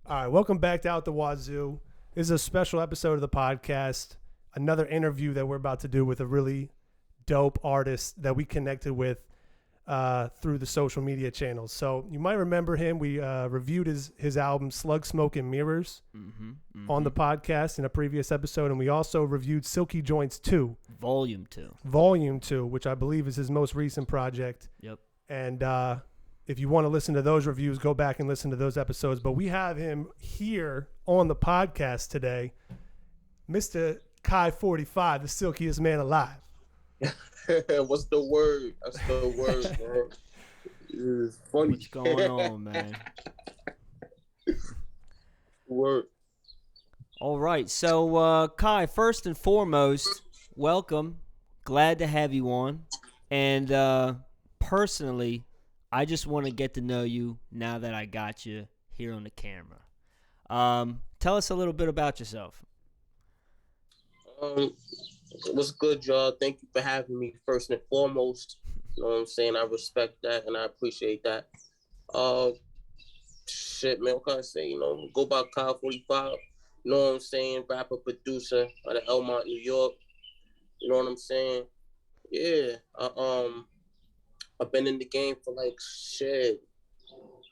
All right, welcome back to Out the Wazoo. This is a special episode of the podcast. Another interview that we're about to do with a really dope artist that we connected with through the social media channels. So you might remember him. We reviewed his album "SLUGSMOKE and MIRRORs" on the podcast in a previous episode, and we also reviewed "Silky Joints 2, Volume 2, which I believe is his most recent project. Yep. And if you want to listen to those reviews, go back and listen to those episodes. But we have him here on the podcast today, Mr. Kai FortyFive, the silkiest man alive. What's the word? That's the word, man. It's funny. What's going on, man? Word. All right. So, Kai, first and foremost, welcome. Glad to have you on. And personally, I just want to get to know you now that I got you here on the camera. Tell us a little bit about yourself. What's good, y'all? Thank you for having me first and foremost. You know what I'm saying? I respect that and I appreciate that. Shit, man, what can I say? You know, go by Kai FortyFive. You know what I'm saying? Rapper, producer out of Elmont, New York. You know what I'm saying? Yeah. I've been in the game for like shit.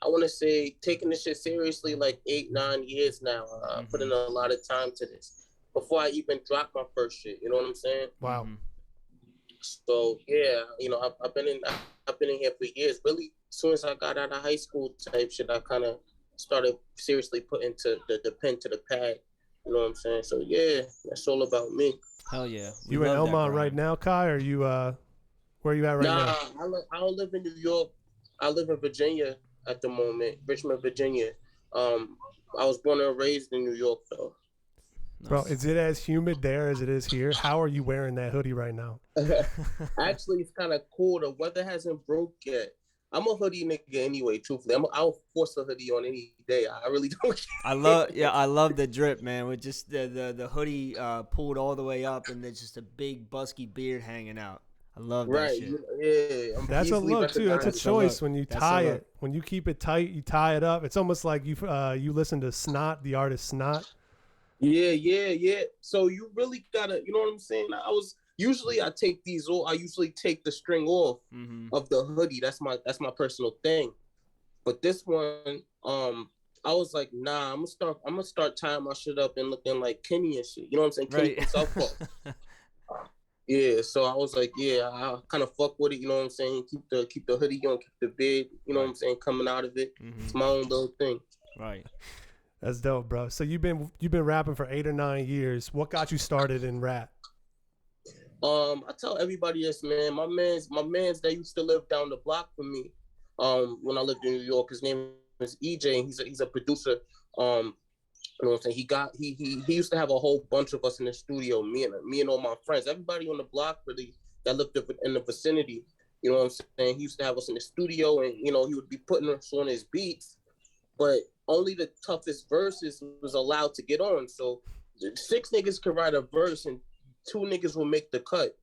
I want to say taking this shit seriously like 8-9 years now. I put in a lot of time to this before I even dropped my first shit. You know what I'm saying? Wow. So yeah, you know, I've been in here for years. Really, as soon as I got out of high school type shit, I kind of started seriously putting the pen to the pad. You know what I'm saying? So yeah, that's all about me. Hell yeah. You in Elmont right now, Kai? Or you where are you at right now? I don't live in New York. I live in Virginia at the moment, Richmond, Virginia. I was born and raised in New York, though. Nice. Bro, is it as humid there as it is here? How are you wearing that hoodie right now? Actually, it's kind of cool. The weather hasn't broke yet. I'm a hoodie nigga anyway, truthfully. I'll force a hoodie on any day. I really don't care. I love the drip, man, with just the hoodie pulled all the way up and there's just a big busky beard hanging out. I love that shit. Yeah. That's a look too. That's a choice when you tie it. When you keep it tight, you tie it up. It's almost like you listen to Snot, the artist Snot. Yeah. So you really gotta, you know what I'm saying? I take these off. I usually take the string off of the hoodie. That's my personal thing. But this one, I was like, nah, I'm gonna start tying my shit up and looking like Kenny and shit. You know what I'm saying? Kenny from Southpaw. Yeah, so I was like, yeah, I kind of fuck with it, you know what I'm saying? Keep the hoodie on, keep the beard, you know what I'm saying, coming out of it. It's my own little thing. Right. That's dope, bro. So you've been rapping for 8 or 9 years. What got you started in rap? I tell everybody this, man. My man's that used to live down the block from me. When I lived in New York, his name is EJ, and he's a producer. You know what I'm saying? He used to have a whole bunch of us in the studio, me and all my friends, everybody on the block really that lived in the vicinity. You know what I'm saying? He used to have us in the studio, and you know he would be putting us on his beats, but only the toughest verses was allowed to get on. So 6 niggas could write a verse, and 2 niggas will make the cut.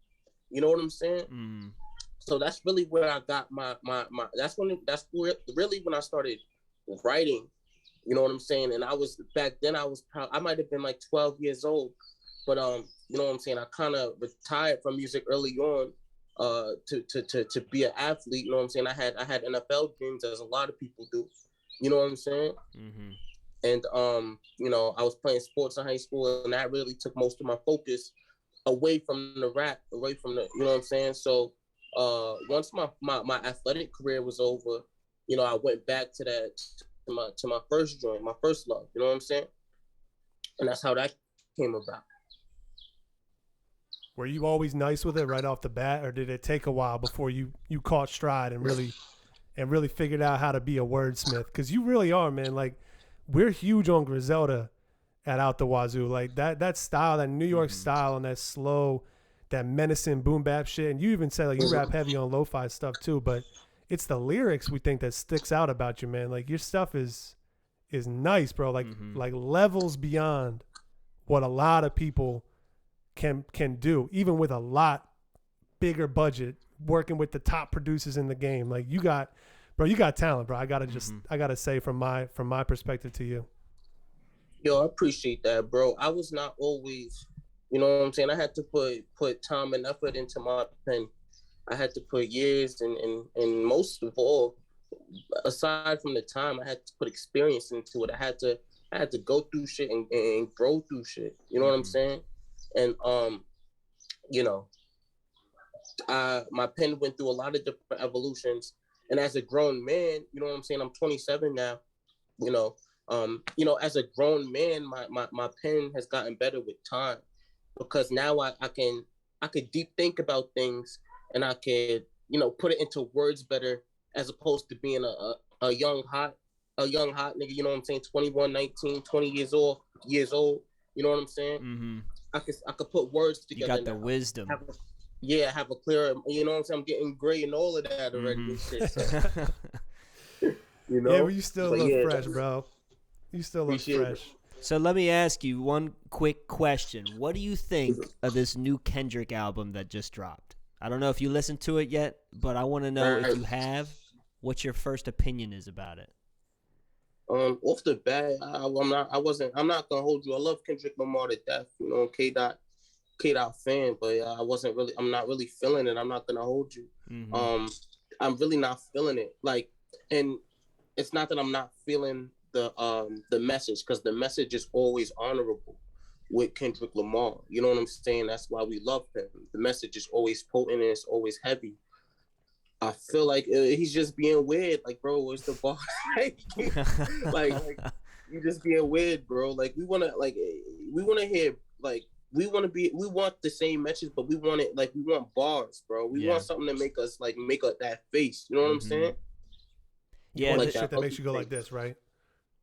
You know what I'm saying? So that's really where I got my. That's really when I started writing. You know what I'm saying? And I might have been like 12 years old, but you know what I'm saying? I kind of retired from music early on, to be an athlete. You know what I'm saying? I had NFL dreams, as a lot of people do. You know what I'm saying? And you know, I was playing sports in high school, and that really took most of my focus away from the rap, away from the, you know what I'm saying? So once my athletic career was over, you know, I went back to that. To my first joint, my first love, you know what I'm saying? And that's how that came about. Were you always nice with it right off the bat, or did it take a while before you caught stride and really figured out how to be a wordsmith? Because you really are, man. Like, we're huge on Griselda at OutTheWazoo. Like that style, that New York style, and that slow, that menacing boom bap shit. And you even said like you rap heavy on lo-fi stuff too, but it's the lyrics we think that sticks out about you, man. Like your stuff is nice, bro. Like like levels beyond what a lot of people can do, even with a lot bigger budget, working with the top producers in the game. Like you got talent, bro. I gotta say from my perspective to you. Yo, I appreciate that, bro. I was not always, you know what I'm saying? I had to put time and effort into my pen. I had to put years and most of all, aside from the time, I had to put experience into it. I had to go through shit and grow through shit. You know what I'm saying? And you know, my pen went through a lot of different evolutions. And as a grown man, you know what I'm saying? I'm 27 now. You know, as a grown man, my pen has gotten better with time because now I could deep think about things and I could, you know, put it into words better as opposed to being a young hot nigga, you know what I'm saying? 21, 19, 20 years old. You know what I'm saying? Mm-hmm. I could put words together. You got the wisdom. Have a clearer, you know what I'm saying? I'm getting gray and all of that already. And shit, so. You know? Yeah, but you still look fresh, bro. You still look fresh. So let me ask you one quick question. What do you think of this new Kendrick album that just dropped? I don't know if you listened to it yet, but I want to know if you have, what your first opinion is about it. Off the bat, I'm not gonna hold you. I love Kendrick Lamar to death. You know, K Dot fan, but I'm not really feeling it. I'm not gonna hold you. Mm-hmm. I'm really not feeling it. Like, and it's not that I'm not feeling the message, because the message is always honorable with Kendrick Lamar. You know what I'm saying? That's why we love him. The message is always potent and it's always heavy. I feel like he's just being weird. Like, bro, where's the bar? like you just being weird, bro. Like, we want hear, like, we want the same message, but we want bars, bro. We want something to make us, like, make up that face. You know what I'm saying? Yeah, like shit that makes you go like this, right?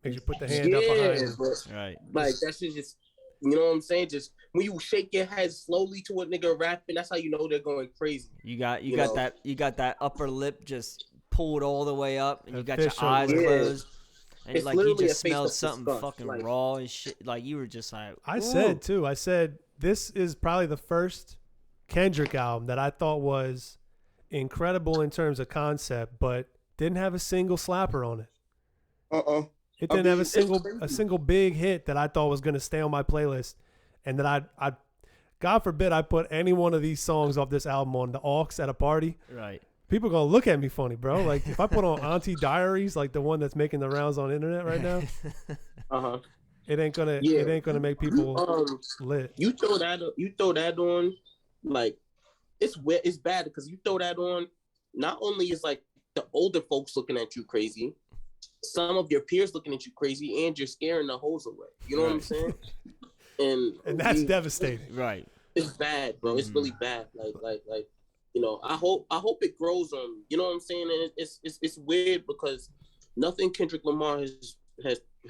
Makes you put the hand up behind you. Right. Like, that shit just, you know what I'm saying? Just when you shake your head slowly to a nigga rapping, that's how you know they're going crazy. You got that upper lip just pulled all the way up, and you got your eyes closed, and it's like you just smelled something fucking like, raw and shit. Like, you were just like, ooh. I said this is probably the first Kendrick album that I thought was incredible in terms of concept, but didn't have a single slapper on it. It didn't have a single big hit that I thought was going to stay on my playlist, and that I God forbid I put any one of these songs off this album on the aux at a party. Right. People gonna look at me funny, bro. Like, if I put on Auntie Diaries, like the one that's making the rounds on the internet right now, it ain't gonna make people lit. You throw that on, like, it's weird. It's bad because you throw that on. Not only is, like, the older folks looking at you crazy, some of your peers looking at you crazy, and you're scaring the hoes away. You know what I'm saying? And that's devastating. Right. It's bad, bro. It's really bad. Like, you know, I hope it grows on. You know what I'm saying? And it's weird because nothing Kendrick Lamar has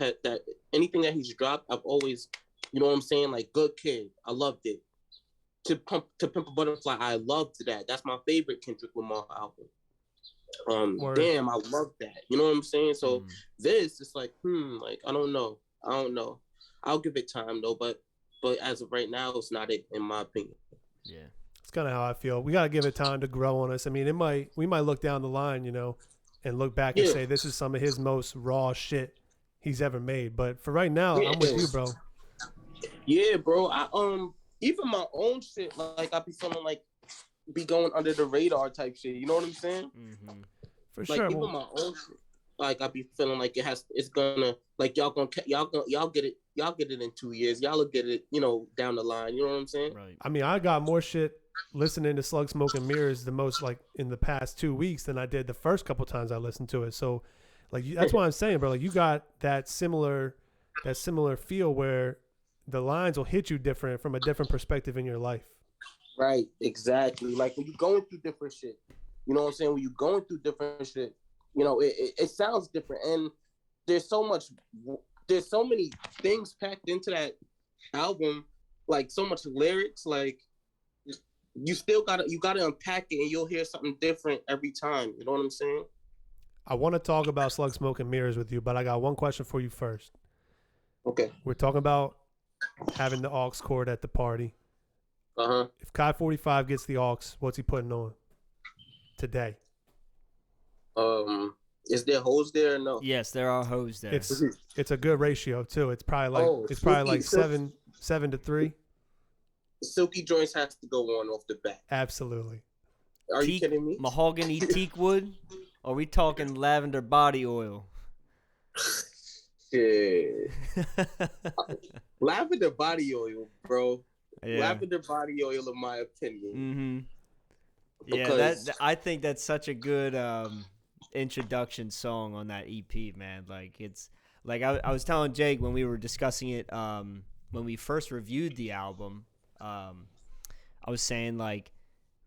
had that, anything that he's dropped, I've always, you know what I'm saying? Like, Good Kid, I loved it. To Pimp a Butterfly, I loved that. That's my favorite Kendrick Lamar album. Damn, I love that. You know what I'm saying? So this is like, like, I don't know. I'll give it time though, but as of right now, it's not it, in my opinion. Yeah, it's kind of how I feel. We gotta give it time to grow on us. I mean, we might look down the line, you know, and look back and say this is some of his most raw shit he's ever made. But for right now, I'm with you, bro. Yeah, bro. I even my own shit, like, I be feeling like be going under the radar type shit. You know what I'm saying? Mm-hmm. For like, sure. Even my own shit, like, I be feeling like it's gonna, like, y'all get it in 2 years. Y'all will get it, you know, down the line. You know what I'm saying? Right. I mean, I got more shit listening to Slug Smoke and Mirrors the most, like, in the past 2 weeks than I did the first couple times I listened to it. So, like, that's what I'm saying, bro. Like, you got that similar feel where the lines will hit you different from a different perspective in your life. Right, exactly. Like, when you're going through different shit, you know what I'm saying? When you're going through different shit, you know, it sounds different. And there's so many things packed into that album, like, so much lyrics. Like, you gotta unpack it, and you'll hear something different every time. You know what I'm saying? I want to talk about Slug Smoke and Mirrors with you, but I got one question for you first. Okay. We're talking about having the aux cord at the party. If Kai FortyFive gets the aux, what's he putting on today? Is there hoes there or no? Yes, there are hoes there. It's a good ratio too. It's probably like seven to 3. Silky Joints has to go on off the bat. Absolutely. Are you kidding me? Mahogany teak wood? Or are we talking lavender body oil? Shit. Lavender body oil, bro. Yeah. Lavender body oil, in my opinion. Mm-hmm. Yeah, I think that's such a good introduction song on that EP, man. Like, it's like I was telling Jake when we were discussing it when we first reviewed the album. I was saying, like,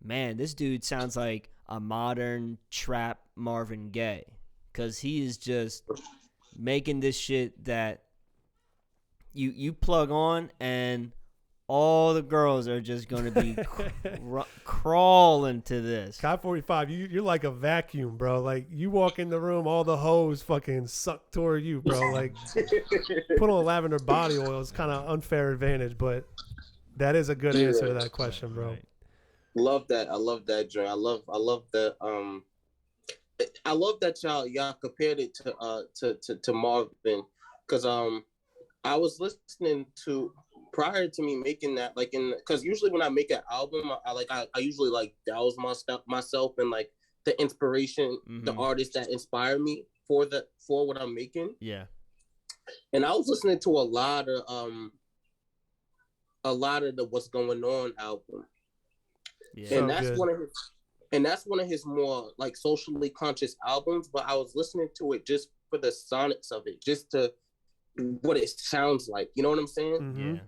man, this dude sounds like a modern trap Marvin Gaye, because he is just making this shit that you plug on and all the girls are just going to be crawling to this. Kai FortyFive, you're like a vacuum, bro. Like, you walk in the room, all the hoes fucking suck toward you, bro. Like, put on lavender body oil is kind of unfair advantage, but that is a good answer to that question, bro. Right. Love that. I love that, Dre. I love that. I love that y'all compared it to Marvin, because I was listening to, prior to me making that, like, because usually when I make an album, I usually like douse myself and like the inspiration, the artists that inspire me for what I'm making. Yeah. And I was listening to a lot of the What's Going On album. Yeah. And that's one of his more like socially conscious albums, but I was listening to it just for the sonics of it, just to what it sounds like. You know what I'm saying? Mm-hmm. Yeah.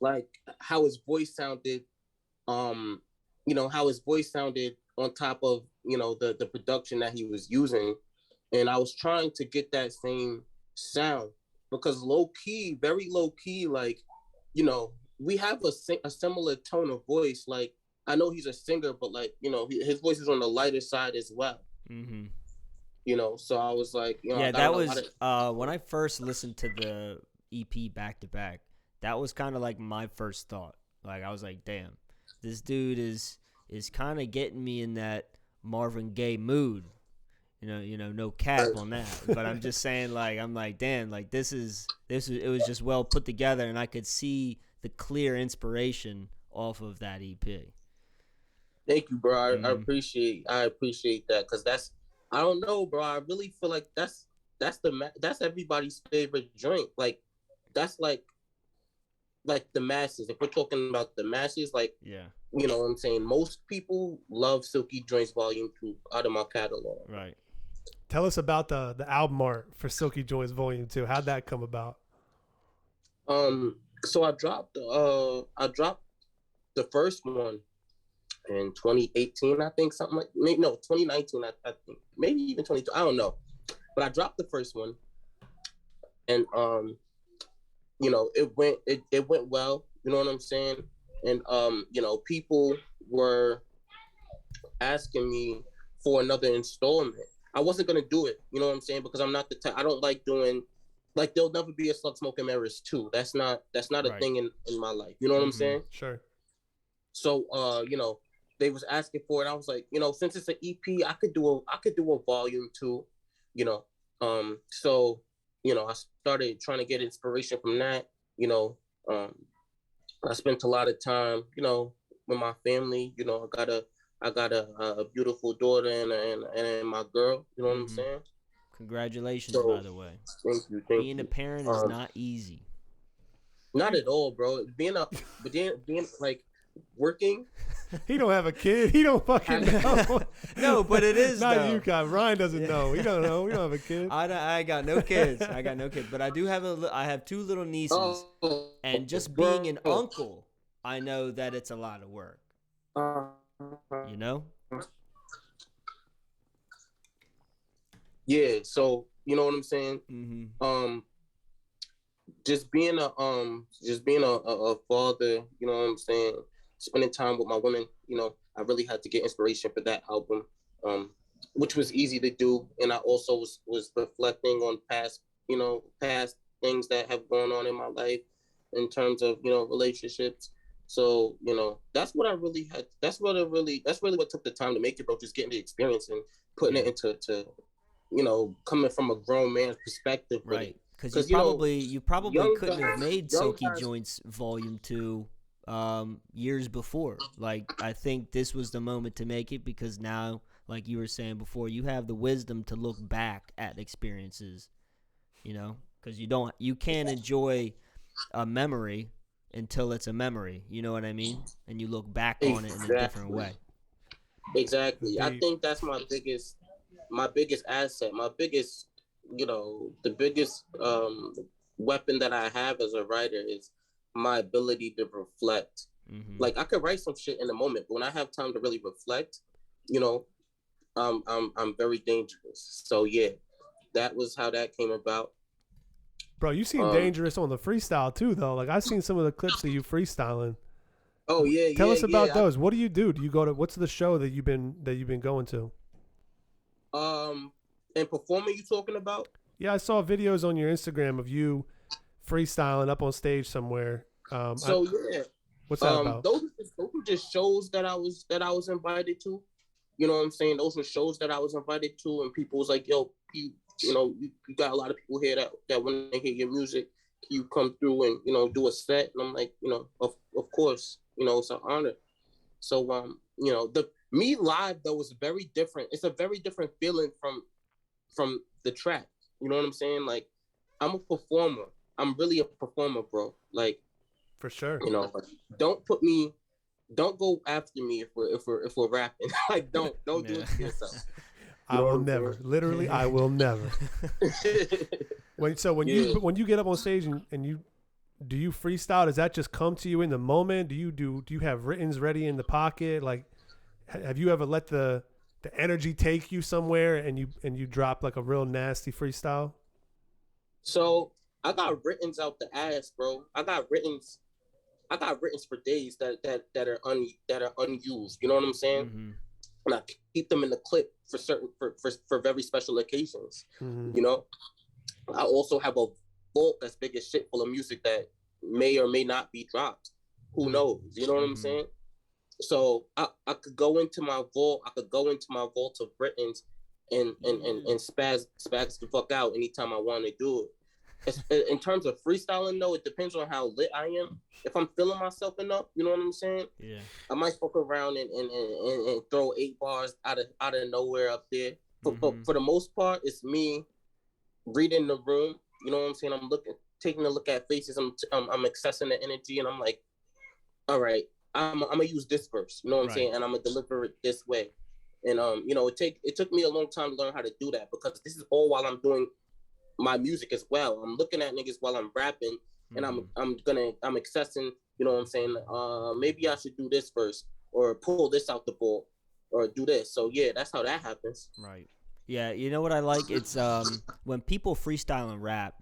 Like how his voice sounded, how his voice sounded on top of, the production that he was using. And I was trying to get that same sound, because very low key, like, we have a similar tone of voice. Like, I know he's a singer, but like, his voice is on the lighter side as well. Mm-hmm. So I was like, that was when I first listened to the EP back to back. That was kind of like my first thought. Like, I was like, damn, this dude is kind of getting me in that Marvin Gaye mood. No cap on that. But I'm just saying, like, I'm like, damn, like it was just well put together, and I could see the clear inspiration off of that EP. Thank you, bro. I appreciate that, because I don't know, bro. I really feel like that's everybody's favorite joint. Like, that's like the masses. If we're talking about the masses, like, yeah, you know what I'm saying? Most people love Silky Joints Volume 2 out of my catalog. Right. Tell us about the album art for Silky Joints Volume 2. How'd that come about? So I dropped the first one in 2018, I think, 2019, I think, maybe even 22, I don't know. But I dropped the first one, and it went well, you know what I'm saying? And people were asking me for another installment. I wasn't gonna do it, you know what I'm saying? Because I'm not the type. I don't like doing, like, there'll never be a SLUGSMOKE and Mirrors 2. That's not a thing in my life. You know what I'm saying? Sure. So they was asking for it. I was like, since it's an EP, I could do a volume 2, so I started trying to get inspiration from that. I spent a lot of time, with my family. I got a beautiful daughter and my girl. You know what I'm saying? Congratulations, by the way. Thank you. Being a parent is not easy. Not at all, bro. Being like working. He don't have a kid. He don't fucking know. No, but it is not though. You, Kai. Ryan doesn't know. He don't know. We don't have a kid. I got no kids. But I do have I have 2 little nieces, and just being an uncle, I know that it's a lot of work. Yeah. So you know what I'm saying. Mm-hmm. Just being a father. You know what I'm saying. Spending time with my women. I really had to get inspiration for that album, which was easy to do. And I also was reflecting on past things that have gone on in my life in terms of, relationships. So, that's what I really had. That's really what took the time to make it, bro. Just getting the experience and putting it into coming from a grown man's perspective with Right. it. Because you probably young couldn't have guys- made young Silky guys- Joints Volume 2 years before. Like, I think this was the moment to make it because now, like you were saying before, you have the wisdom to look back at experiences, because you can't enjoy a memory until it's a memory, you know what I mean? And you look back on it in a different way. Exactly. I think that's my biggest asset, my biggest, the biggest weapon that I have as a writer is my ability to reflect. Mm-hmm. Like, I could write some shit in the moment, but when I have time to really reflect, I'm very dangerous. So yeah, that was how that came about. Bro, you seem dangerous on the freestyle too, though. Like, I've seen some of the clips of you freestyling. Oh yeah, Tell us about those. What do you do? Do you go to what's the show that you've been going to? And performing, you talking about? Yeah, I saw videos on your Instagram of you freestyling up on stage somewhere. What's that about? Those were just shows that I was invited to. You know what I'm saying? Those were shows that I was invited to, and people was like, "Yo, you got a lot of people here that want to hear your music. Can you come through and do a set?" And I'm like, of course, it's an honor. So the me live though was very different. It's a very different feeling from the track. You know what I'm saying? Like, I'm a performer. I'm really a performer, bro. Like, for sure. Don't go after me if we're rapping. Like, don't do it to yourself. I will never. Literally, I will never. When you get up on stage and you do you freestyle? Does that just come to you in the moment? Do you have writtens ready in the pocket? Like, have you ever let the energy take you somewhere and you drop like a real nasty freestyle? So I got writtens out the ass, bro. I got writtens for days that are unused. You know what I'm saying? Mm-hmm. And I keep them in the clip for very special occasions. Mm-hmm. I also have a vault that's big as shit full of music that may or may not be dropped. Who knows? You know what I'm saying? So I could go into my vault. I could go into my vault of Britons and spaz the fuck out anytime I want to do it. In terms of freestyling, though, it depends on how lit I am. If I'm feeling myself enough, you know what I'm saying? Yeah. I might fuck around and throw 8 bars out of nowhere up there. But for the most part, it's me reading the room. You know what I'm saying? I'm taking a look at faces. I'm accessing the energy, and I'm like, all right, I'm gonna use this verse. You know what I'm saying? And I'm gonna deliver it this way. And it took me a long time to learn how to do that, because this is all while I'm doing my music as well. I'm looking at niggas while I'm rapping, and I'm accessing. You know what I'm saying? Maybe I should do this verse, or pull this out the ball, or do this. So yeah, that's how that happens. Right. Yeah, you know what I like? It's when people freestyle and rap,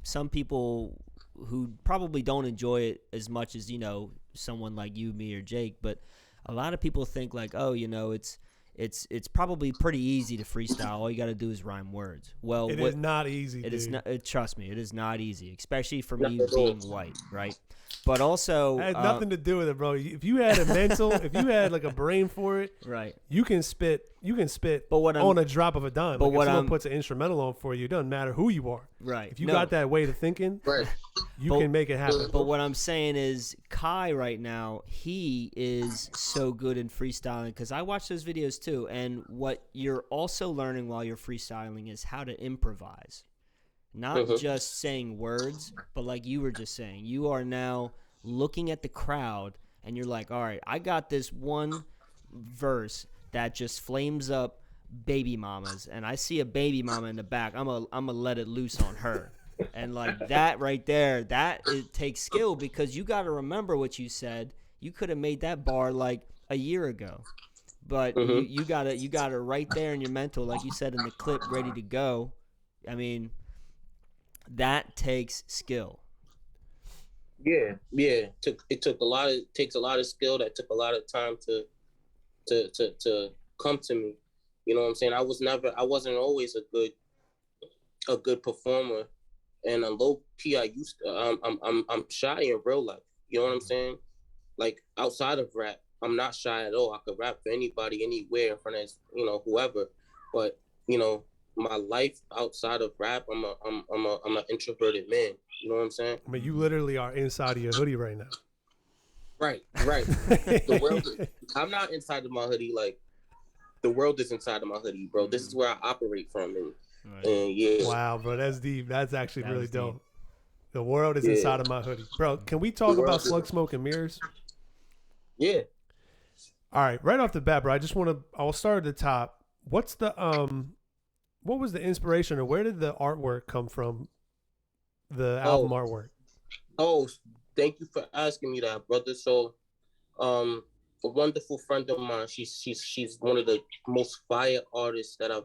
some people who probably don't enjoy it as much as, someone like you, me, or Jake, but a lot of people think like, oh, it's probably pretty easy to freestyle. All you got to do is rhyme words. Well, it is not easy. It is not. Trust me, it is not easy, especially for me being white, right? But also, it had nothing to do with it, bro. If you had if you had like a brain for it, right? You can spit. But on a drop of a dime. But like, if someone puts an instrumental on for you, it doesn't matter who you are. Right. If you got that way to thinking, you can make it happen. But what I'm saying is, Kai right now, he is so good in freestyling, because I watch those videos too. And what you're also learning while you're freestyling is how to improvise. Not just saying words, but like you were just saying, you are now looking at the crowd and you're like, all right, I got this one verse that just flames up baby mamas, and I see a baby mama in the back. I'm a let it loose on her. And like that right there, it takes skill, because you got to remember what you said. You could have made that bar like a year ago, but you got it right there in your mental, like you said in the clip, ready to go. I mean, that takes skill. Yeah. It takes a lot of skill. That took a lot of time to come to me. You know what I'm saying? I wasn't always a good performer, and a low key. I'm shy in real life. You know what I'm saying? Like, outside of rap, I'm not shy at all. I could rap for anybody, anywhere, in front of whoever. But my life outside of rap, I'm an introverted man. You know what I'm saying? I mean, you literally are inside of your hoodie right now. Right. The world. I'm not inside of my hoodie. Like, the world is inside of my hoodie, bro. This is where I operate from, and yeah. Wow, bro, that's deep. That's actually That really was deep. dope. The world is Yeah. inside of my hoodie, bro. Can we talk The world about is- Slug Smoke and Mirrors? Yeah. All right, right off the bat, bro. I'll start at the top. What's the what was the inspiration, or where did the artwork come from? The album artwork. Oh, thank you for asking me that, brother. So, a wonderful friend of mine. She's one of the most fire artists that I've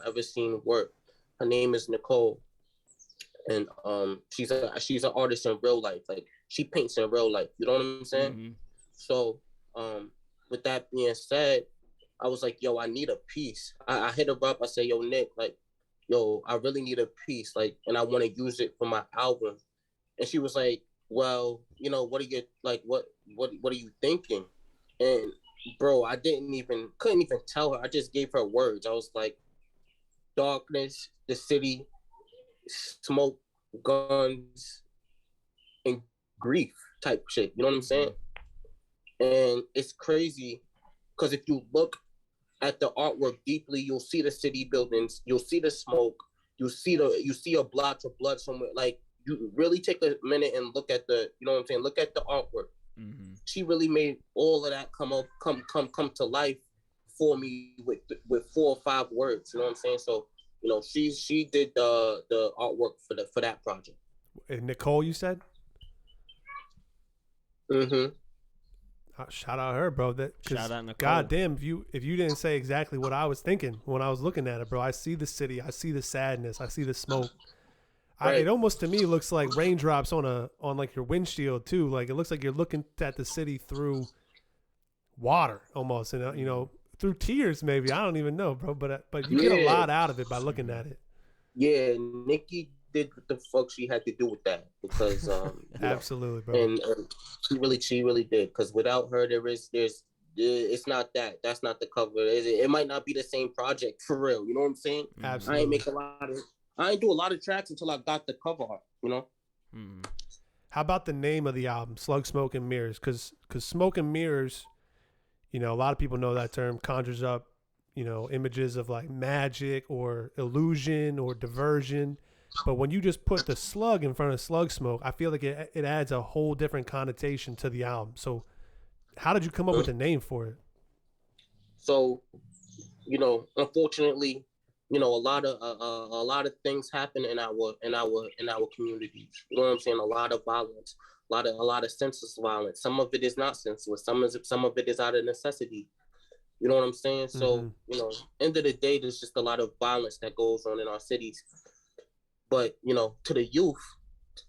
ever seen work. Her name is Nicole, and she's an artist in real life. Like, she paints in real life. You know what I'm saying? Mm-hmm. So, with that being said, I was like, yo, I need a piece. I hit her up. I said, yo, Nick, like, yo, I really need a piece, like, and I want to use it for my album. And she was like, well, what are you like? What are you thinking? And bro, couldn't even tell her. I just gave her words. I was like, darkness, the city, smoke, guns, and grief type shit. You know what I'm saying? And it's crazy because if you look at the artwork deeply, you'll see the city buildings, you'll see the smoke, you see a blotch of blood somewhere. Like, you really take a minute and look at the, you know what I'm saying? Look at the artwork. Mm-hmm. She really made all of that come to life for me with 4 or 5 words. You know what I'm saying? So, she did the artwork for that project. And Nicole, you said? Mm-hmm. Shout out her, bro. Shout out Nicole. God damn, if you didn't say exactly what I was thinking when I was looking at it, bro. I see the city, I see the sadness, I see the smoke. Right. It almost to me looks like raindrops on like your windshield too. Like, it looks like you're looking at the city through water almost, and through tears maybe. I don't even know, bro. But you get a lot out of it by looking at it. Yeah, Nikki did what the fuck she had to do with that, because absolutely, bro. And she really did, because without her, it's not that. That's not the cover. It might not be the same project for real. You know what I'm saying? Absolutely. I ain't do a lot of tracks until I got the cover art. How about the name of the album, Slug Smoke and Mirrors? Because Smoke and Mirrors, a lot of people know that term, conjures up, images of like magic or illusion or diversion. But when you just put the slug in front of Slug Smoke, I feel like it adds a whole different connotation to the album. So how did you come up with a name for it? So, unfortunately, a lot of things happen in our communities. You know what I'm saying? A lot of violence, a lot of senseless violence. Some of it is not senseless. Some of it is out of necessity. You know what I'm saying? So, end of the day, there's just a lot of violence that goes on in our cities. But, to the youth,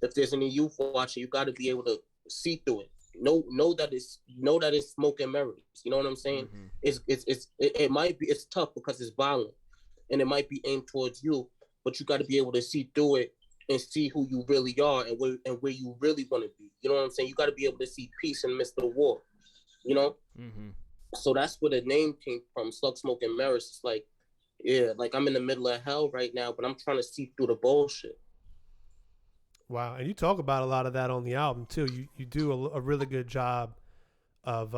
if there's any youth watching, you got to be able to see through it. Know that it's smoke and mirrors. You know what I'm saying? Mm-hmm. It's tough because it's violent, and it might be aimed towards you, but you got to be able to see through it and see who you really are and where you really want to be. You know what I'm saying? You got to be able to see peace in the midst of the war. Mm-hmm. So that's where the name came from, Slug Smoke and Mirrors. It's like, yeah, like I'm in the middle of hell right now, but I'm trying to see through the bullshit. Wow, and you talk about a lot of that on the album too. You do a really good job of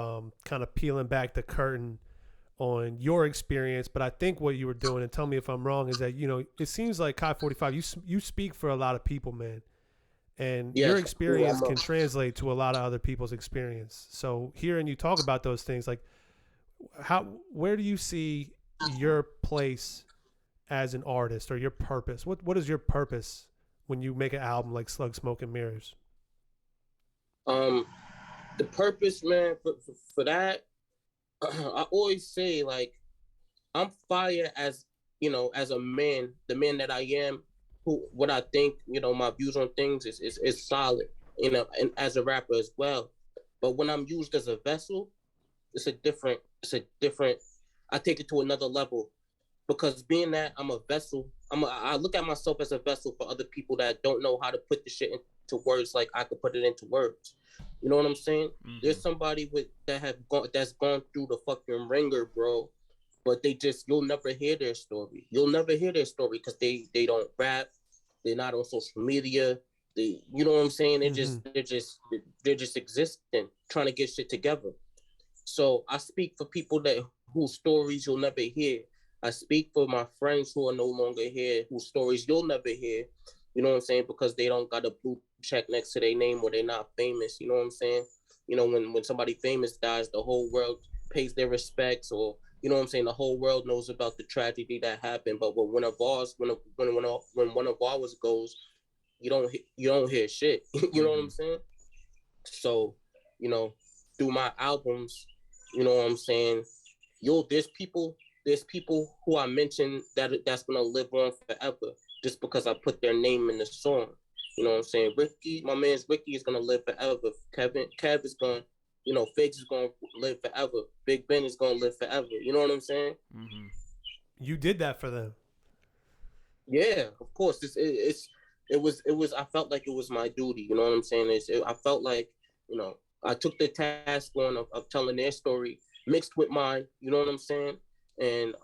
kind of peeling back the curtain on your experience. But I think what you were doing, and tell me if I'm wrong, is that it seems like Kai FortyFive, you speak for a lot of people, man, and your experience can translate to a lot of other people's experience. So hearing you talk about those things, like where do you see your place as an artist, or your purpose? What is your purpose when you make an album like Slug Smoke and Mirrors? The purpose, man, for that, I always say, like, I'm fire as a man, the man that I am, what I think, my views on things is solid, and as a rapper as well. But when I'm used as a vessel, it's a different, I take it to another level, because being that I'm a vessel, I look at myself as a vessel for other people that don't know how to put the shit into words like I could put it into words. You know what I'm saying? Mm-hmm. There's somebody that's gone through the fucking ringer, bro, but you'll never hear their story. You'll never hear their story because they don't rap. They're not on social media. You know what I'm saying? They're just existing, trying to get shit together. So I speak for people whose stories you'll never hear. I speak for my friends who are no longer here, whose stories you'll never hear. You know what I'm saying? Because they don't got a blue check next to their name, or they're not famous. You know what I'm saying? You know, when somebody famous dies, the whole world pays their respects, or you know what I'm saying, the whole world knows about the tragedy that happened. But when one of ours goes, you don't hear shit. You know what I'm saying? So, you know, through my albums, you know what I'm saying, there's people who I mentioned that's gonna live on forever just because I put their name in the song. You know what I'm saying? Ricky, my man's Ricky is gonna live forever. Kev is gonna, you know, Figs is gonna live forever. Big Ben is gonna live forever. You know what I'm saying? Mm-hmm. You did that for them. Yeah, of course. It was. I felt like it was my duty. You know what I'm saying? I felt like, you know, I took the task on of telling their story mixed with mine. You know what I'm saying? And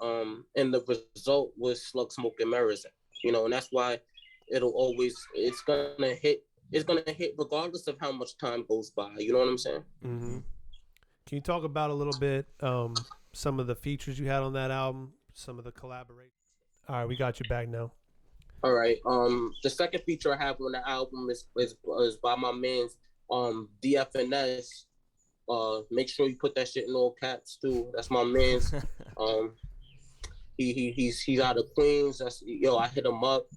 the result was SLUGSMOKE and MIRRORS. You know, and that's why it's gonna hit regardless of how much time goes by. You know what I'm saying? Mm-hmm. Can you talk about a little bit some of the features you had on that album, some of the collaborations? All right, we got you back now. All right. The second feature I have on the album is by my man's DFNS. Make sure you put that shit in all caps too. That's my man's. He's out of Queens. I hit him up.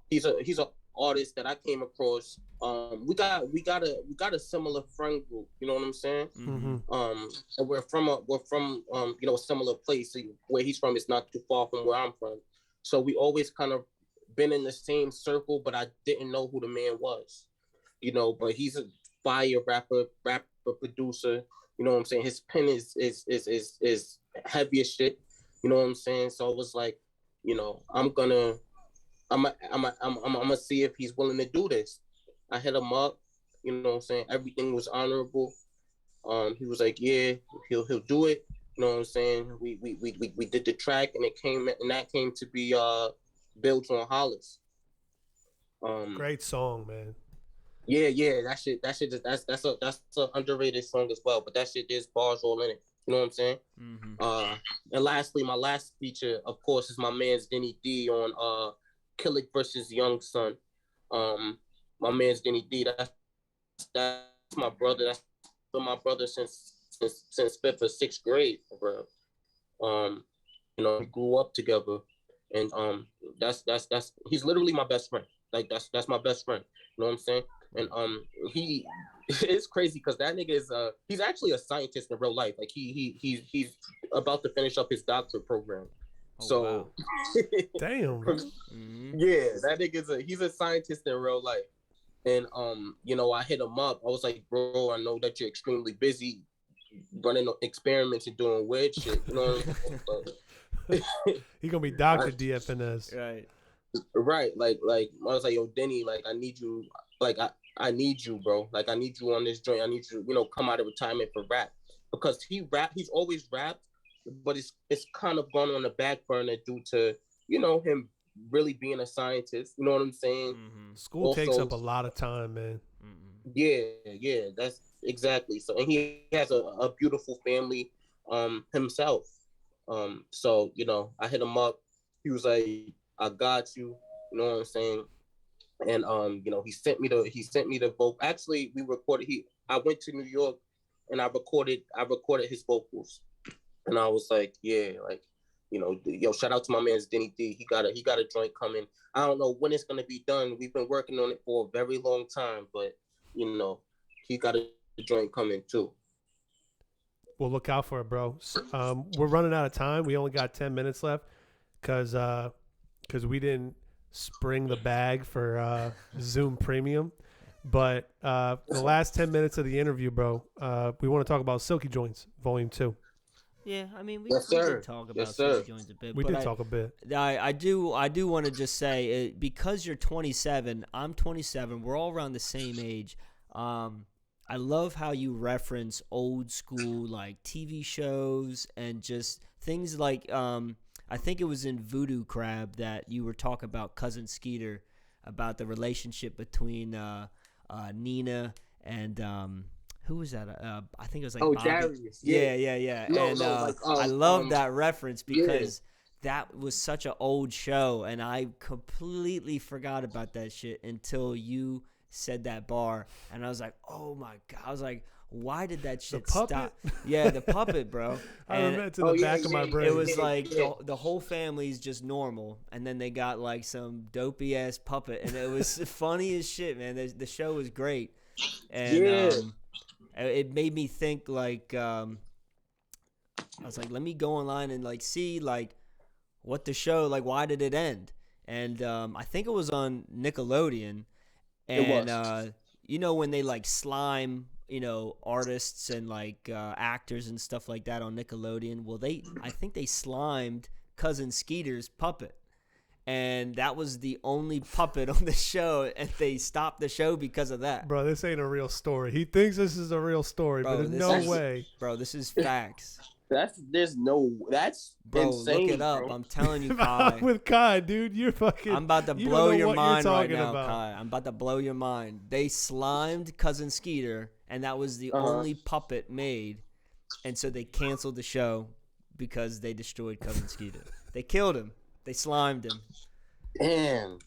He's an artist that I came across. We got a similar friend group. You know what I'm saying? Mm-hmm. And we're from you know, a similar place. Where he's from is not too far from where I'm from. So we always kind of been in the same circle, but I didn't know who the man was. You know, but he's a fire rapper, producer. You know what I'm saying? His pen is heavy as shit. You know what I'm saying? So I was like, you know, I'm gonna see if he's willing to do this. I hit him up. You know what I'm saying? Everything was honorable. He was like, yeah, he'll do it. You know what I'm saying? We did the track, and that came to be Builds on Hollis. Great song, man. Yeah, that's an underrated song as well. But that shit, there's bars all in it. You know what I'm saying? Mm-hmm. And lastly, my last feature, of course, is my man's Denny D on Killick versus Young Son. My man's Denny D. That's my brother. That's been my brother since 5th or 6th grade, bro. You know, we grew up together, and that's he's literally my best friend. Like that's my best friend. You know what I'm saying? And it's crazy because that nigga is he's actually a scientist in real life. Like he's about to finish up his doctorate program. Oh, So wow. Damn. Mm-hmm. yeah, that nigga's he's a scientist in real life. And you know, I hit him up. I was like, bro, I know that you're extremely busy running experiments and doing weird shit. You know what I'm saying? He gonna be Dr. DFNS. Right. Right. Like I was like, yo, Denny, like I need you. Like I need you, bro. Like I need you on this joint. I need you, you know, come out of retirement for rap. Because he's always rapped, but it's kind of gone on the back burner due to, you know, him really being a scientist. You know what I'm saying? Mm-hmm. School Also, takes up a lot of time, man. Mm-hmm. Yeah, that's exactly. So, and he has a beautiful family himself. So, you know, I hit him up. He was like, I got you. You know what I'm saying? And you know, he sent me the vocal. Actually, I went to New York and I recorded his vocals. And I was like, yeah, like, you know, yo, shout out to my man's Denny D. He got a joint coming. I don't know when it's gonna be done. We've been working on it for a very long time, but you know, he got a joint coming too. We'll look out for it, bro. We're running out of time. We only got 10 minutes left because we didn't spring the bag for Zoom Premium. But the last 10 minutes of the interview, bro, we want to talk about Silky Joints, Volume 2. Yeah, I mean, we Yes, did sir. talk about Yes, sir. Silky Joints a bit. We but did talk a bit. I do want to just say, because you're 27, I'm 27. We're all around the same age. I love how you reference old school like TV shows and just things like I think it was in Voodoo Crab that you were talking about Cousin Skeeter, about the relationship between Nina and who was that? I think it was like Bobby. Darius. Yeah. No, and like I love that reference yeah. because that was such an old show, and I completely forgot about that shit until you said that bar, and I was like, oh my god! I was like, why did that shit stop? Yeah, the puppet, bro. I remember it to the back of my brain. It was like the whole family's just normal, and then they got like some dopey ass puppet, and it was funny as shit, man. The show was great, and it made me think like I was like, let me go online and like see like what the show, like why did it end? And I think it was on Nickelodeon, and you know when they like slime, you know, artists and like actors and stuff like that on Nickelodeon. Well, I think they slimed Cousin Skeeter's puppet, and that was the only puppet on the show, and they stopped the show because of that. Bro, this ain't a real story. He thinks this is a real story, but there's no way. Bro, this is facts. That's Bro, insane, look it up. bro. I'm telling you, Kai. I'm with Kai, dude. You're fucking. I'm about to you blow don't know your what mind you're right talking now, about. Kai. I'm about to blow your mind. They slimed Cousin Skeeter, and that was the only puppet made, and so they canceled the show because they destroyed Cousin Skeeter. They killed him. They slimed him. Damn,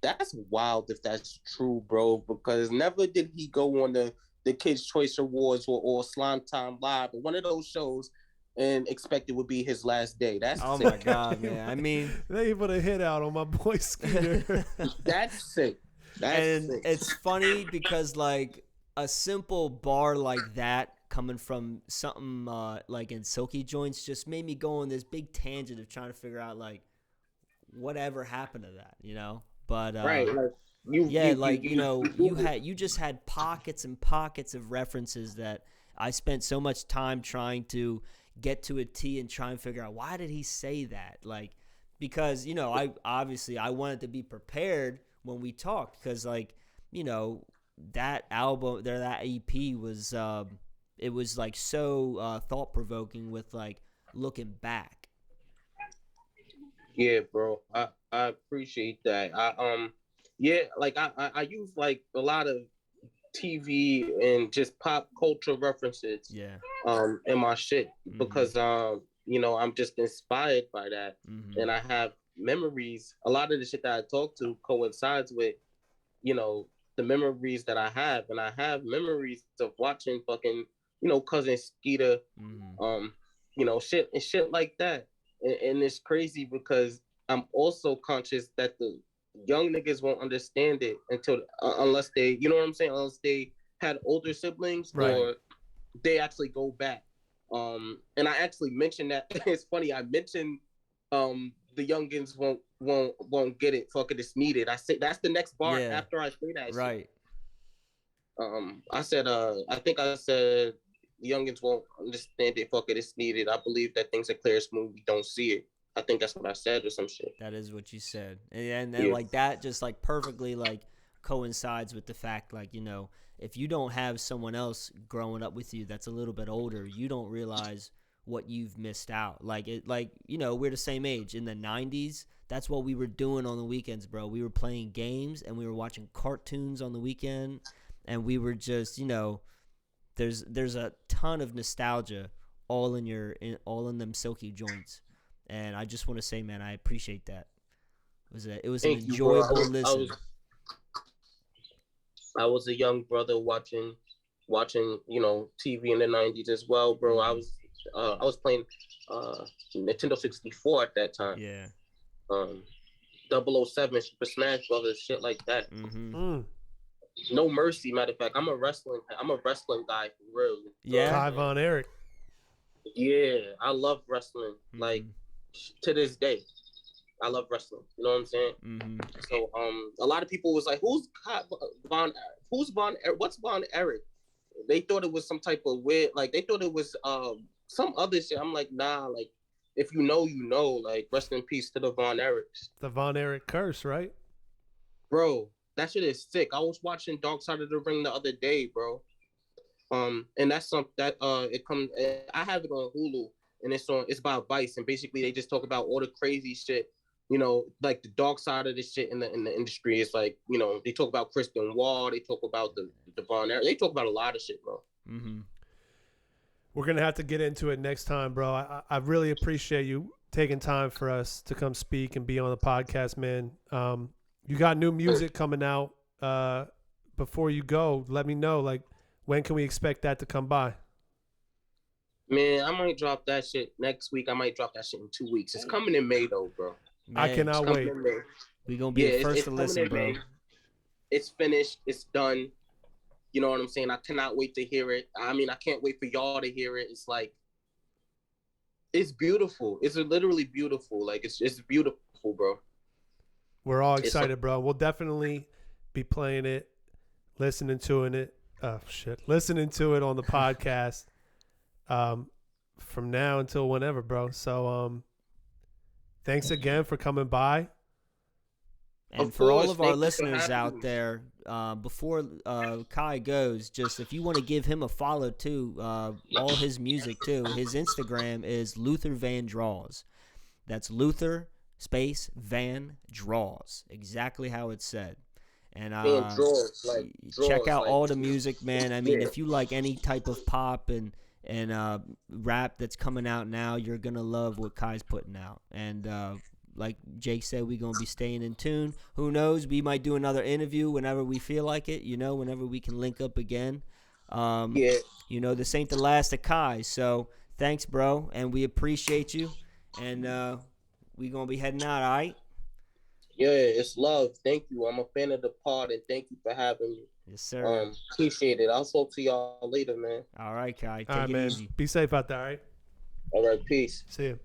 that's wild if that's true, bro. Because never did he go on the Kids' Choice Awards or Slime Time Live or one of those shows and expect it would be his last day. That's sick. My god, man. I mean, they put a hit out on my boy Skeeter. That's sick. That's sick. It's funny because like a simple bar like that coming from something like in Silky Joints just made me go on this big tangent of trying to figure out like whatever happened to that, you know? But right, like you just had pockets and pockets of references that I spent so much time trying to get to a T and try and figure out why did he say that, like, because you know I wanted to be prepared when we talked, because like, you know, that album there, that EP was it was like so thought-provoking with like looking back. Yeah, bro, I appreciate that. I use like a lot of TV and just pop culture references in my shit because you know, I'm just inspired by that, and I have memories. A lot of the shit that I talk to coincides with, you know, the memories that I have, and I have memories of watching fucking, you know, Cousin Skeeter, you know, shit like that, and it's crazy because I'm also conscious that the young niggas won't understand it until unless they, you know what I'm saying, unless they had older siblings, right, or they actually go back. And I actually mentioned that. It's funny. I mentioned the youngins won't get it. Fuck it, it's needed. I say that's the next bar after I say that. Right. Shit. I said I think I said the youngins won't understand it. Fuck it, it's needed. I believe that things are clear as smooth. We don't see it. I think that's what I said or some shit. That is what you said. And then like that just like perfectly like coincides with the fact, like, you know, if you don't have someone else growing up with you that's a little bit older, you don't realize what you've missed out. Like it, like, you know, we're the same age. In the 90s, that's what we were doing on the weekends, bro. We were playing games and we were watching cartoons on the weekend, and we were just, you know, there's a ton of nostalgia all in them Silky Joints. And I just want to say, man, I appreciate that. It was an enjoyable listen. I was a young brother watching, you know, TV in the 90s as well, bro. I was playing Nintendo 64 at that time. Yeah. 007, Super Smash Brothers, shit like that. No Mercy, matter of fact. I'm a wrestling guy for real. Yeah. Kai Von Erich. Yeah, I love wrestling. Like, to this day, I love wrestling. You know what I'm saying? So a lot of people was like, what's Von Erich? They thought it was some type of weird, like they thought it was some other shit. I'm like, nah, like if you know, you know. Like, rest in peace to the Von Erichs. The Von Erich curse, right? Bro, that shit is sick. I was watching Dark Side of the Ring the other day, bro. And that's something that it comes. I have it on Hulu, and it's about Vice, and basically they just talk about all the crazy shit. You know, like the dark side of this shit in the industry. It's like, you know, they talk about Kristen Wall, they talk about the Von Erich, they talk about a lot of shit, bro. Mm-hmm. We're gonna have to get into it next time, bro. I really appreciate you taking time for us to come speak and be on the podcast, man. You got new music coming out. Before you go, let me know, like, when can we expect that to come by? Man, I might drop that shit next week. I might drop that shit in 2 weeks. It's coming in May though, bro. I cannot wait. We gonna be the first to listen, bro. It's finished. It's done. You know what I'm saying? I cannot wait to hear it. I mean, I can't wait for y'all to hear it. It's like, it's beautiful. It's literally beautiful. Like, it's beautiful, bro. We're all excited, bro. We'll definitely be playing it, listening to it on the podcast from now until whenever, bro. So thanks again for coming by. And for all of our listeners out there, before Kai goes, just if you want to give him a follow too, all his music too, his Instagram is Luther Van Draws. That's Luther space Van Draws, exactly how it's said. And check out all the music, man. I mean, if you like any type of pop and rap that's coming out now, you're gonna love what Kai's putting out. And like Jake said, we're going to be staying in tune. Who knows? We might do another interview whenever we feel like it, you know, whenever we can link up again. You know, this ain't the last of Kai. So thanks, bro. And we appreciate you. And we going to be heading out, all right? Yeah, it's love. Thank you. I'm a fan of the pod, and thank you for having me. Yes, sir. Appreciate it. I'll talk to y'all later, man. All right, Kai. All right, man. Easy. Be safe out there, all right? All right, peace. See you.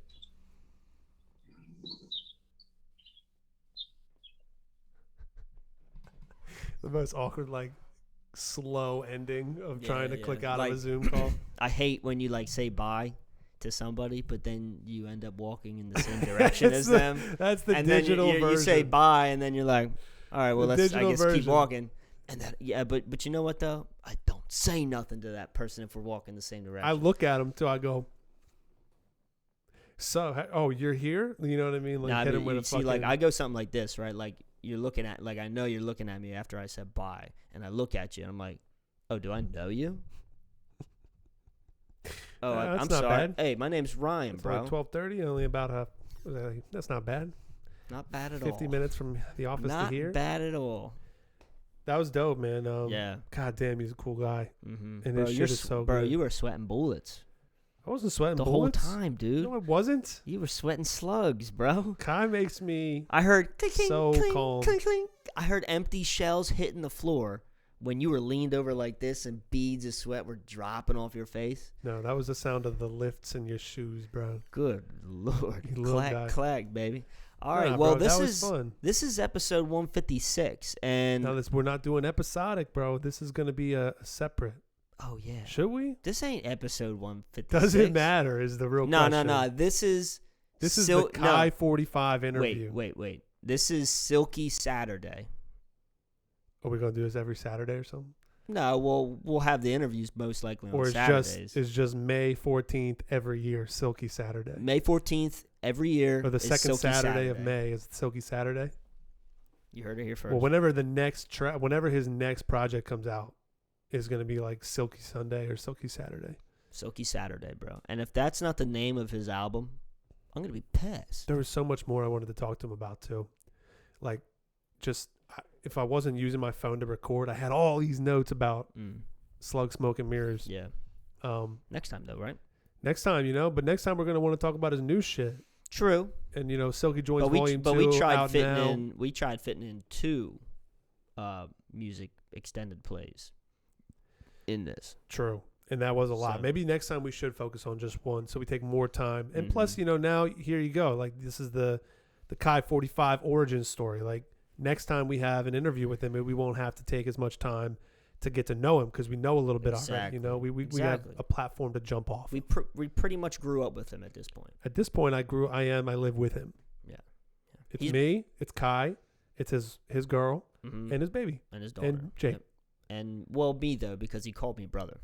The most awkward, like, slow ending of trying to click out of a Zoom call. I hate when you like say bye to somebody, but then you end up walking in the same direction as them. That's the and digital then version. You say bye, and then you're like, all right, well, let's keep walking. And that, but you know what though? I don't say nothing to that person if we're walking the same direction. I look at them till I go, so, you're here? You know what I mean? Like, hit him with a fucking... like, I go something like this, right? Like, you're looking at, like, I know you're looking at me after I said bye, and I look at you, and I'm like, oh, do I know you? Oh, I'm sorry. Bad. Hey, my name's Ryan, it's bro. Like 12:30, only about that's not bad. Not bad at all. 50 minutes from the office to here. Not bad at all. That was dope, man. Yeah. God damn, he's a cool guy. Mm-hmm. And bro, his shit is so good. Bro, you were sweating bullets. I wasn't sweating the bullets. whole time, dude. No, I wasn't. You were sweating slugs, bro. Kai makes me I heard so clink, calm. Clink, clink. I heard empty shells hitting the floor when you were leaned over like this and beads of sweat were dropping off your face. No, that was the sound of the lifts in your shoes, bro. Good Lord. You little guy. Clack, clack, baby. All right, Nah, well, bro, this is episode 156, and now we're not doing episodic, bro. This is gonna be a separate. Oh yeah, should we? This ain't episode 156. Doesn't matter. Is the real question? No. This is the Kai 45 interview. Wait. This is Silky Saturday. Are we gonna do this every Saturday or something? No, we'll have the interviews most likely on Saturdays. It's just May 14th every year, Silky Saturday. May 14th every year. Or the second Silky Saturday of May is Silky Saturday. You heard it here first. Well, whenever whenever his next project comes out, is going to be like Silky Sunday or Silky Saturday. Silky Saturday, bro. And if that's not the name of his album, I'm going to be pissed. There was so much more I wanted to talk to him about too. Like, just if I wasn't using my phone to record, I had all these notes about SLUGSMOKE and Mirrors. Yeah. Next time though, right? Next time, but next time we're going to want to talk about his new shit. True. And Silky Joints Volume 2 but we tried out fitting now. we tried fitting in 2 music extended plays in this. True. And that was a lot. So, maybe next time we should focus on just one so we take more time. And plus, now here you go. Like, this is the Kai 45 origin story. Like, next time we have an interview with him, we won't have to take as much time to get to know him because we know a little bit already. We have a platform to jump off. We pretty much grew up with him at this point. At this point, I live with him. Yeah. It's me, it's Kai, it's his girl, and his baby. And his daughter. And Jake. Yep. And, me, though, because he called me brother.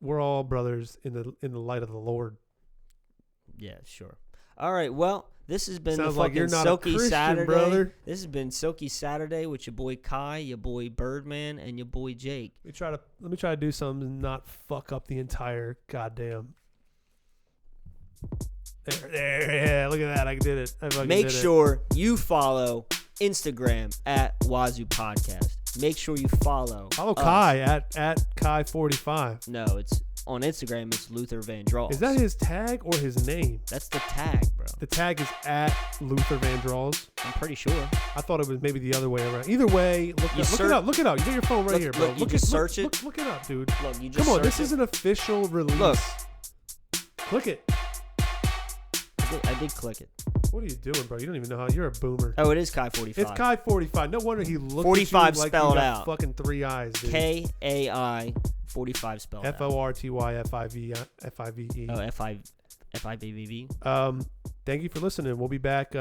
we're all brothers in the light of the Lord. Yeah, sure. All right. Well, this has been Sounds the like fucking you're not a Silky Christian, Saturday. brother. This has been Silky Saturday with your boy Kai, your boy Birdman, and your boy Jake. Let me try to do something and not fuck up the entire goddamn. There, yeah, look at that. I did it. Make sure you follow Instagram at Wazoo Podcast. Make sure you follow us. Kai at Kai FortyFive. No, it's on Instagram. It's Luther Vandross. Is that his tag or his name? That's the tag, bro. The tag is at Luther Vandross. I'm pretty sure. I thought it was maybe the other way around. Either way, look it up. Look it up. You got your phone right here, bro. Look, search it. Look it up, dude. Look, you just Come on, search this it. is an official release. Look. Click it. I did click it. What are you doing, bro? You don't even know how. You're a boomer. Oh, it is Kai 45. It's Kai 45. No wonder he looked 45 at you like spelled you got out. fucking 3 eyes, dude. Kai 45 spelled out. FORTYFIVE. Oh, FIVV. Thank you for listening. We'll be back.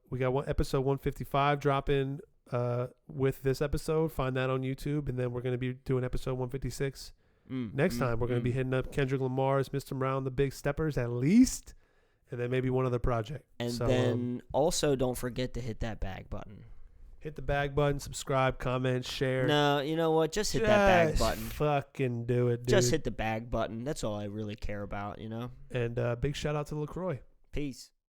We got episode 155 dropping with this episode. Find that on YouTube, and then we're gonna be doing episode 156 next time. We're gonna be hitting up Kendrick Lamar's Mr. Brown, the Big Steppers at least. And then maybe one other project. And then also don't forget to hit that bag button. Hit the bag button, subscribe, comment, share. No, you know what? Just hit that bag button. Fucking do it, dude. Just hit the bag button. That's all I really care about, you know? And big shout out to LaCroix. Peace.